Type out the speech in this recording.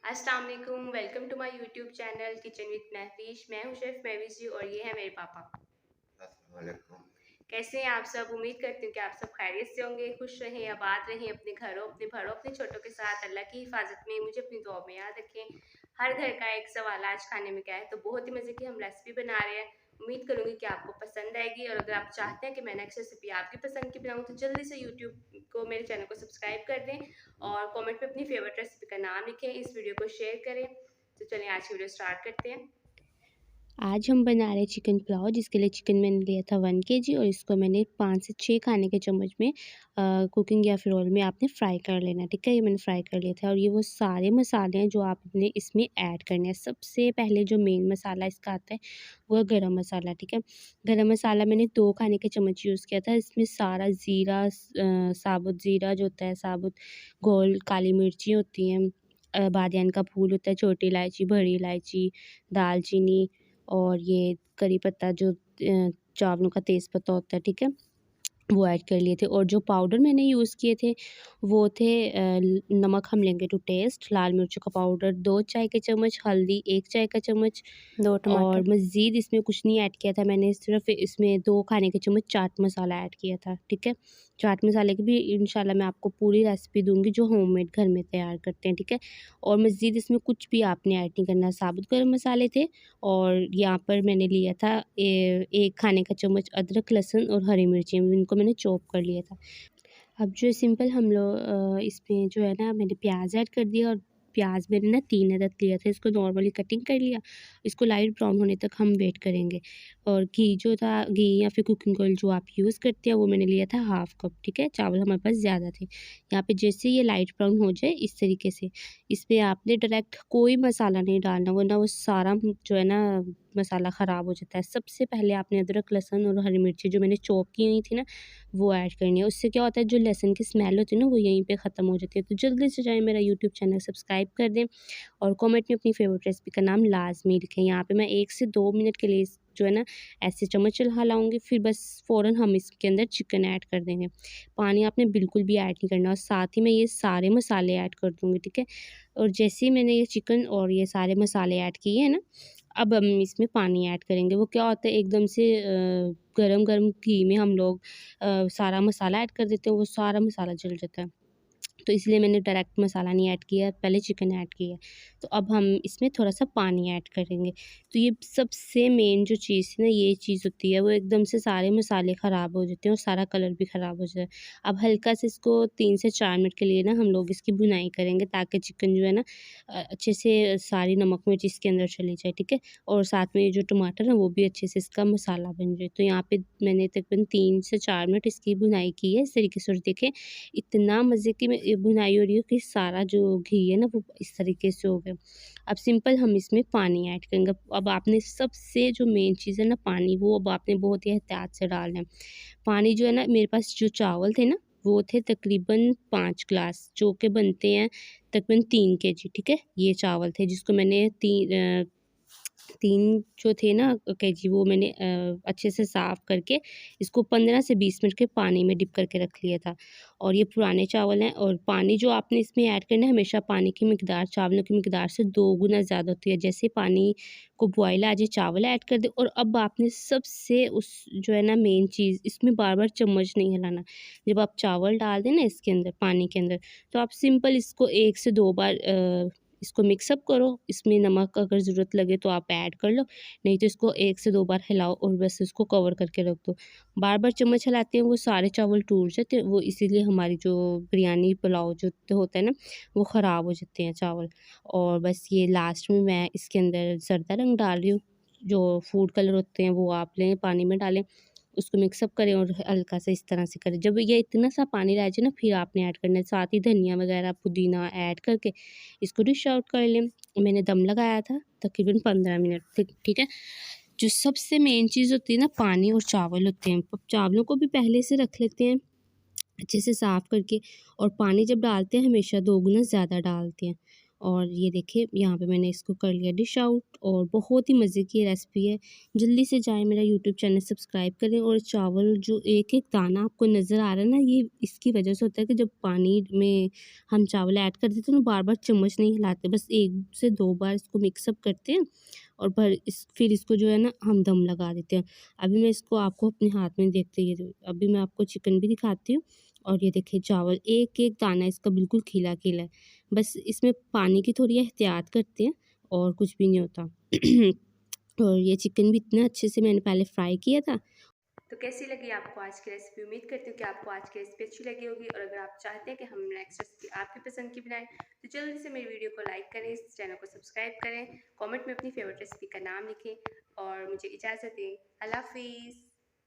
अस्सलाम वालेकुम, welcome to my YouTube channel kitchen with Mahfish. मैं हूं शेफ़ महवीश जी और ये है मेरे पापा। अस्सलाम वालेकुम। कैसे हैं आप सब? उम्मीद करती हूँ कि आप सब खैरियत से होंगे, खुश रहें, आबाद रहें अपने घरों, अपने बड़ों, अपने छोटों के साथ। अल्लाह की हिफाजत में मुझे अपनी दुआ में याद रखें। हर घर का एक सवाल आज खाने में क्या है, तो बहुत ही मज़े की हम रेसिपी बना रहे हैं। उम्मीद करूँगी कि आपको पसंद आएगी और अगर आप चाहते हैं कि मैं नेक्स्ट रेसिपी आपकी पसंद की बनाऊँ तो जल्दी से यूट्यूब को मेरे चैनल को सब्सक्राइब कर दें और कमेंट में अपनी फेवरेट रेसिपी का नाम लिखें, इस वीडियो को शेयर करें। तो चलिए आज की वीडियो स्टार्ट करते हैं। आज हम बना रहे हैं चिकन पुलाव, जिसके लिए चिकन मैंने लिया था 1 केजी और इसको मैंने 5 से 6 खाने के चम्मच में कुकिंग या फिर ऑयल में आपने फ्राई कर लेना, ठीक है। ये मैंने फ्राई कर लिया था और ये वो सारे मसाले हैं जो आपने इसमें ऐड करने हैं। सबसे पहले जो मेन मसाला इसका आता है वो है गरम मसाला, ठीक है। गरम मसाला मैंने 2 खाने के चम्मच यूज़ किया था। इसमें सारा ज़ीरा, साबुत ज़ीरा जो होता है, साबुत गोल काली मिर्ची होती हैं, बादियान का फूल होता है, छोटी इलायची, बड़ी इलायची, दालचीनी और ये करी पत्ता जो चावलों का तेज़ पत्ता होता है, ठीक है, वो ऐड कर लिए थे। और जो पाउडर मैंने यूज़ किए थे वो थे नमक हम लेंगे टू टेस्ट, लाल मिर्चों का पाउडर 2 चाय के चम्मच, हल्दी 1 चाय का चम्मच 2 और टमाटर। मज़ीद इसमें कुछ नहीं ऐड किया था मैंने, सिर्फ़ इसमें 2 खाने के चम्मच चाट मसाला ऐड किया था, ठीक है। चाट मसाले की भी इंशाल्लाह मैं आपको पूरी रेसिपी दूँगी जो होममेड घर में तैयार करते हैं, ठीक है। और मज़ीद इसमें कुछ भी आपने ऐड नहीं करना, साबुत गरम मसाले थे और यहाँ पर मैंने लिया था 1 खाने का चम्मच अदरक, लहसुन और हरी मिर्ची, इनको मैंने चॉप कर लिया था। अब जो सिंपल हम लोग इसमें जो है ना, मैंने प्याज ऐड कर दिया और प्याज मैंने ना 3 अदद लिया था, इसको नॉर्मली कटिंग कर लिया। इसको लाइट ब्राउन होने तक हम वेट करेंगे। और घी जो था, घी या फिर कुकिंग ऑयल जो आप यूज़ करते हैं वो मैंने लिया था हाफ़ कप, ठीक है। चावल हमारे पास ज़्यादा थे। यहाँ पे जैसे ये लाइट ब्राउन हो जाए इस तरीके से, इसमें आपने डायरेक्ट कोई मसाला नहीं डालना, वरना वो सारा जो है ना मसाला ख़राब हो जाता है। सबसे पहले आपने अदरक, लहसुन और हरी मिर्ची जो मैंने चॉप की हुई थी ना, वो ऐड करनी है। उससे क्या होता है, जो लहसुन की स्मेल होती है ना, वो यहीं पे ख़त्म हो जाती है। तो जल्दी से जाएँ, मेरा यूट्यूब चैनल सब्सक्राइब कर दें और कमेंट में अपनी फेवरेट रेसिपी का नाम लाज़मी लिखें। यहाँ पे मैं 1 से 2 मिनट के लिए जो है ना ऐसे चम्मच हिलाऊँगी, फिर बस फ़ौरन हम इसके अंदर चिकन ऐड कर देंगे। पानी आपने बिल्कुल भी ऐड नहीं करना और साथ ही मैं ये सारे मसाले ऐड कर दूँगी, ठीक है। और जैसे ही मैंने ये चिकन और ये सारे मसाले ऐड किए हैं ना, अब हम इसमें पानी ऐड करेंगे। वो क्या होता है, एकदम से गरम-गरम घी में हम लोग सारा मसाला ऐड कर देते हैं, वो सारा मसाला जल जाता है। तो इसलिए मैंने डायरेक्ट मसाला नहीं ऐड किया, पहले चिकन ऐड किया है। तो अब हम इसमें थोड़ा-सा पानी ऐड करेंगे। तो ये सबसे मेन जो चीज़ है ना, ये चीज़ होती है, वो एकदम से सारे मसाले ख़राब हो जाते हैं और सारा कलर भी ख़राब हो जाता है। अब हल्का से इसको 3 से 4 मिनट के लिए ना हम लोग इसकी भुनाई करेंगे, ताकि चिकन जो है ना अच्छे से सारी नमक मिर्च इसके अंदर चली जाए, ठीक है। और साथ में ये जो टमाटर है वो भी अच्छे से इसका मसाला बन जाए। तो यहाँ पे मैंने तकरीबन 3 से 4 मिनट इसकी भुनाई की है, इस तरीके से। और देखें, इतना मज़े की भुनाई हो रही है कि सारा जो घी है ना वो इस तरीके से हो गया। अब सिंपल हम इसमें पानी ऐड करेंगे। अब आपने सबसे जो मेन चीज़ है ना पानी, वो अब आपने बहुत ही एहतियात से डालना है। पानी जो है ना, मेरे पास जो चावल थे ना वो थे तकरीबन 5 ग्लास, जो कि बनते हैं तकरीबन 3 केजी, ठीक है। ये चावल थे जिसको मैंने 3 जो थे ना केजी, वो मैंने अच्छे से साफ़ करके इसको 15 से 20 मिनट के पानी में डिप करके रख लिया था। और ये पुराने चावल हैं और पानी जो आपने इसमें ऐड करना है, हमेशा पानी की मिकदार चावलों की मिकदार से 2 गुना ज़्यादा होती है। जैसे पानी को बॉयल आ जाए, चावल ऐड कर दें और अब आपने सबसे उस जो है ना मेन चीज़, इसमें बार-बार चम्मच नहीं हिलाना। जब आप चावल डाल दें ना इसके अंदर, पानी के अंदर, तो आप सिंपल इसको 1 से 2 बार इसको मिक्सअप करो। इसमें नमक अगर ज़रूरत लगे तो आप ऐड कर लो, नहीं तो इसको 1 से 2 बार हिलाओ और बस इसको कवर करके रख दो। बार-बार चम्मच हिलाते हैं वो सारे चावल टूट जाते हैं, वो इसीलिए हमारी जो बिरयानी पुलाव जो होता है ना, वो ख़राब हो जाते हैं चावल। और बस ये लास्ट में मैं इसके अंदर ज़रदा रंग डाल रही हूँ, जो फूड कलर होते हैं वो आप लें, पानी में डालें, उसको मिक्सअप करें और हल्का सा इस तरह से करें। जब ये इतना सा पानी रह जाए ना, फिर आपने ऐड करना है, साथ ही धनिया वगैरह पुदीना ऐड करके इसको डिश आउट कर लें। मैंने दम लगाया था तकरीबन 15 मिनट, ठीक है। जो सबसे मेन चीज़ होती है ना, पानी और चावल होते हैं। अब चावलों को भी पहले से रख लेते हैं अच्छे से साफ़ करके, और पानी जब डालते हैं हमेशा 2 गुना ज़्यादा डालते हैं। और ये देखिए यहाँ पे मैंने इसको कर लिया डिश आउट, और बहुत ही मज़े की रेसिपी है। जल्दी से जाएँ मेरा यूट्यूब चैनल सब्सक्राइब करें। और चावल जो एक-एक दाना आपको नज़र आ रहा है ना, ये इसकी वजह से होता है कि जब पानी में हम चावल ऐड कर देते हैं ना, बार-बार चम्मच नहीं हिलाते, बस 1 से 2 बार इसको मिक्सअप करते हैं और फिर इसको जो है ना हम दम लगा देते हैं। अभी मैं इसको आपको अपने हाथ में देखते ही, अभी मैं आपको चिकन भी दिखाती हूँ। और ये देखिए चावल एक-एक दाना इसका बिल्कुल खिला-खिला है। बस इसमें पानी की थोड़ी एहतियात करते हैं और कुछ भी नहीं होता। और ये चिकन भी इतना अच्छे से मैंने पहले फ्राई किया था। तो कैसी लगी आपको आज की रेसिपी? उम्मीद करती हूँ कि आपको आज की रेसिपी अच्छी लगी होगी, और अगर आप चाहते हैं कि हम नेक्स्ट रेसिपी आपकी पसंद की बनाएं तो जल्दी से मेरी वीडियो को लाइक करें, इस चैनल को सब्सक्राइब करें, कमेंट में अपनी फेवरेट रेसिपी का नाम लिखें और मुझे इजाज़त दें। अल्लाह हाफिज़।